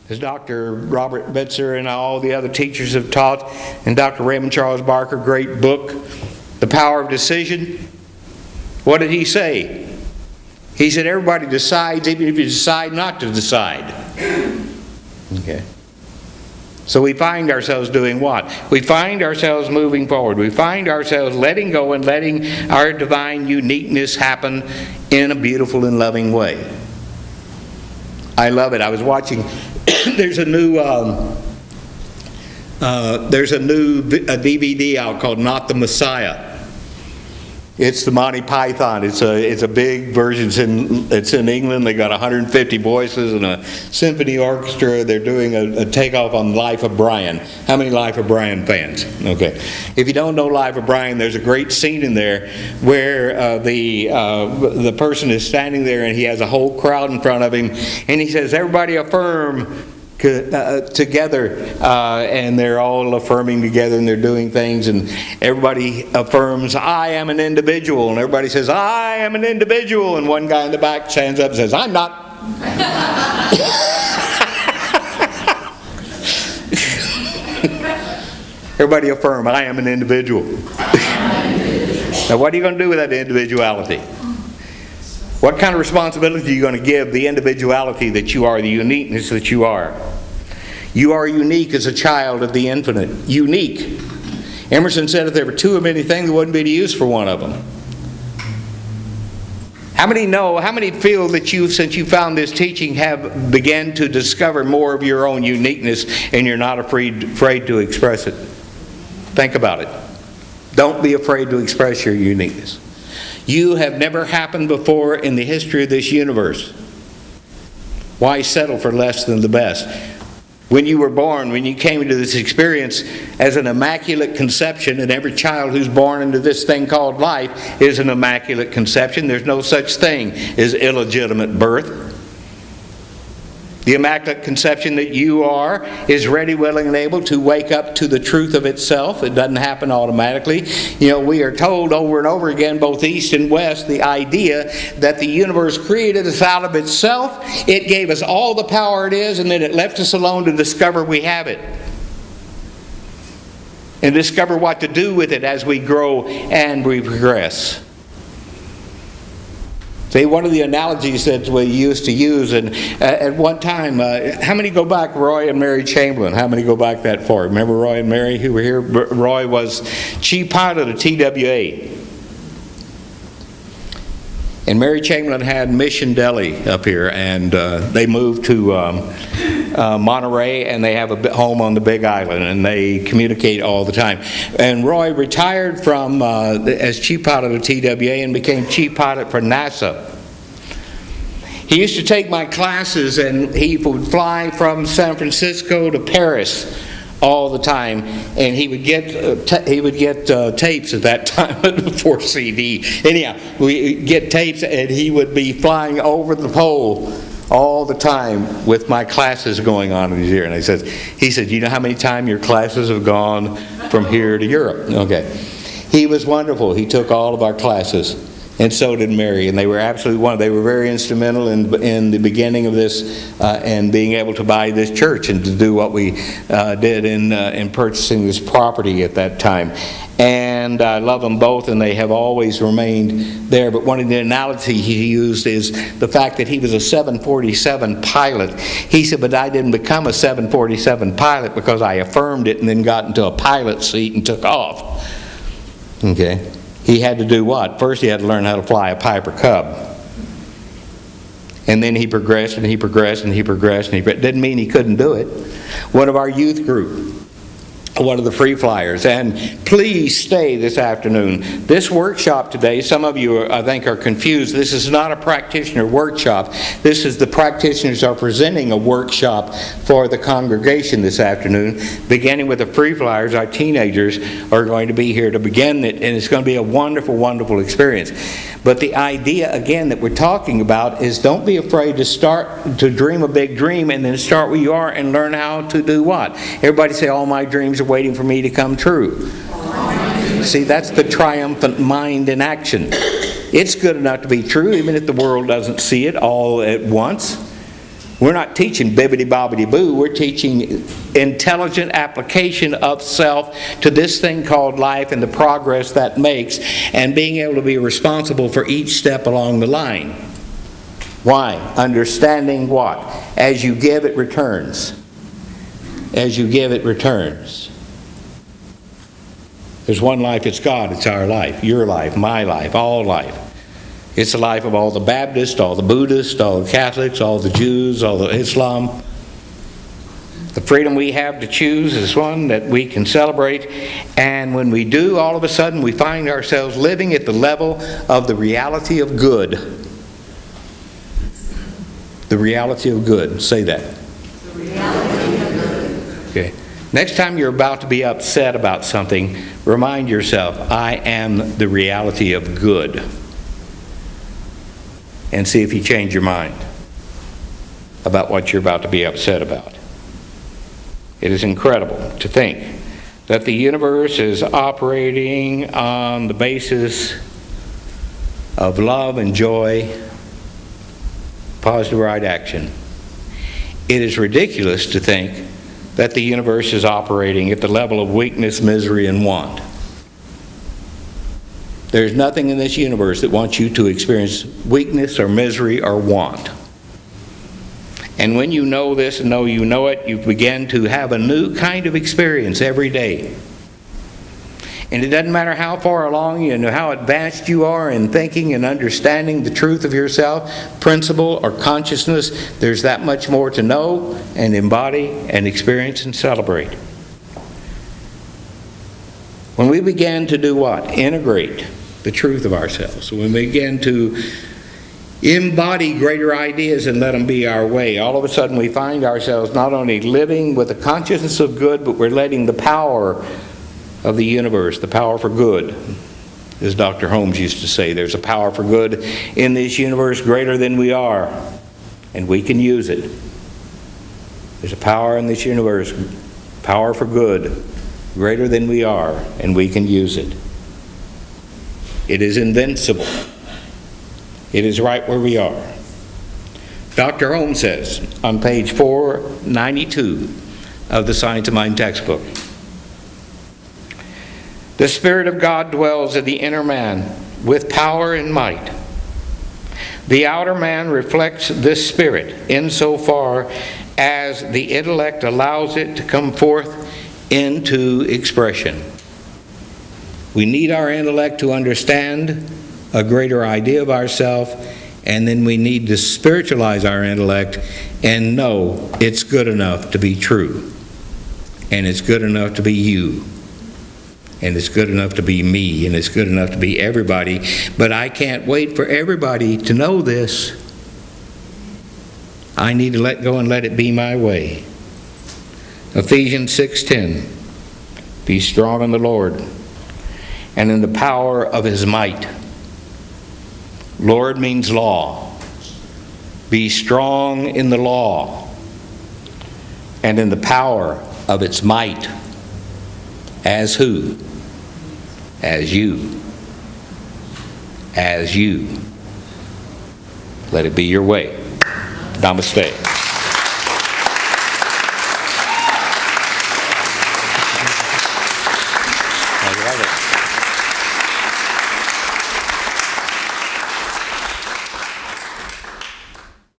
as Dr. Robert Bitzer and all the other teachers have taught, and Dr. Raymond Charles Barker, great book, The Power of Decision. What did he say? He said everybody decides, even if you decide not to decide. Okay. So we find ourselves doing what? We find ourselves moving forward. We find ourselves letting go and letting our divine uniqueness happen in a beautiful and loving way. I love it. I was watching, there's a new DVD out called Not the Messiah. It's the Monty Python. It's a big version. It's in England. They got 150 voices and a symphony orchestra. They're doing a takeoff on Life of Brian. How many Life of Brian fans? Okay. If you don't know Life of Brian, there's a great scene in there where the person is standing there and he has a whole crowd in front of him, and he says, "Everybody affirm." Together, and they're all affirming together, and they're doing things, and everybody affirms, "I am an individual," and everybody says, "I am an individual," and one guy in the back stands up and says, "I'm not." Everybody affirm, "I am an individual." Now what are you going to do with that individuality? What kind of responsibility are you going to give the individuality that you are, the uniqueness that you are? You are unique as a child of the infinite. Unique. Emerson said if there were two of anything, there wouldn't be any use for one of them. How many feel that you, since you found this teaching, have begun to discover more of your own uniqueness and you're not afraid to express it? Think about it. Don't be afraid to express your uniqueness. You have never happened before in the history of this universe. Why settle for less than the best? When you were born, when you came into this experience as an immaculate conception, and every child who's born into this thing called life is an immaculate conception. There's no such thing as illegitimate birth. The immaculate conception that you are is ready, willing, and able to wake up to the truth of itself. It doesn't happen automatically. You know, we are told over and over again, both east and west, the idea that the universe created us out of itself. It gave us all the power it is, and then it left us alone to discover we have it. And discover what to do with it as we grow and we progress. See, one of the analogies that we used to use, and at one time, how many go back, Roy and Mary Chamberlain? How many go back that far? Remember Roy and Mary who were here? Roy was chief pilot of TWA. And Mary Chamberlain had Mission Delhi up here, and they moved to Monterey, and they have a home on the Big Island, and they communicate all the time. And Roy retired from as chief pilot of TWA and became chief pilot for NASA. He used to take my classes, and he would fly from San Francisco to Paris all the time, and he would get tapes at that time before CD. Anyhow, we get tapes, and he would be flying over the pole all the time with my classes going on in his ear. And he said, "You know how many times your classes have gone from here to Europe?" Okay. He was wonderful. He took all of our classes. And so did Mary, and they were absolutely wonderful. They were very instrumental in the beginning of this and being able to buy this church and to do what we did in purchasing this property at that time. And I love them both, and they have always remained there. But one of the analogies he used is the fact that he was a 747 pilot. He said, "But I didn't become a 747 pilot because I affirmed it and then got into a pilot seat and took off." Okay. He had to do what? First he had to learn how to fly a Piper Cub. And then he progressed and he progressed and he progressed. And didn't mean he couldn't do it. One of our youth group, one of the free flyers, and please stay this afternoon. This workshop today, some of you I think are confused. This is not a practitioner workshop. This is the practitioners are presenting a workshop for the congregation this afternoon. Beginning with the free flyers, our teenagers are going to be here to begin it, and it's going to be a wonderful, wonderful experience. But the idea, again, that we're talking about is don't be afraid to start to dream a big dream and then start where you are and learn how to do what? Everybody say, "All my dreams are waiting for me to come true." See, that's the triumphant mind in action. It's good enough to be true, even if the world doesn't see it all at once. We're not teaching bibbidi-bobbidi-boo. We're teaching intelligent application of self to this thing called life and the progress that makes, and being able to be responsible for each step along the line. Why? Understanding what? As you give, it returns. As you give, it returns. There's one life, it's God, it's our life, your life, my life, all life. It's the life of all the Baptists, all the Buddhists, all the Catholics, all the Jews, all the Islam. The freedom we have to choose is one that we can celebrate. And when we do, all of a sudden we find ourselves living at the level of the reality of good. The reality of good. Say that. The reality of good. Okay. Next time you're about to be upset about something, remind yourself, I am the reality of good. And see if you change your mind about what you're about to be upset about. It is incredible to think that the universe is operating on the basis of love and joy, positive right action. It is ridiculous to think that the universe is operating at the level of weakness, misery, and want. There's nothing in this universe that wants you to experience weakness or misery or want. And when you know this and know you know it, you begin to have a new kind of experience every day. And it doesn't matter how far along you know how advanced you are in thinking and understanding the truth of yourself, principle or consciousness, there's that much more to know and embody and experience and celebrate. When we begin to do what? Integrate the truth of ourselves. When we begin to embody greater ideas and let them be our way, all of a sudden we find ourselves not only living with a consciousness of good, but we're letting the power of the universe, the power for good, as Dr. Holmes used to say, there's a power for good in this universe greater than we are, and we can use it. There's a power in this universe, power for good, greater than we are, and we can use it. It is invincible. It is right where we are. Dr. Holmes says on page 492 of the Science of Mind textbook, the Spirit of God dwells in the inner man with power and might. The outer man reflects this Spirit insofar as the intellect allows it to come forth into expression. We need our intellect to understand a greater idea of ourselves, and then we need to spiritualize our intellect and know it's good enough to be true, and it's good enough to be you, and it's good enough to be me, and it's good enough to be everybody. But I can't wait for everybody to know this. I need to let go and let it be my way. Ephesians 6:10, be strong in the Lord and in the power of His might. Lord means law. Be strong in the law and in the power of its might. As who? As you. As you. Let it be your way. Namaste.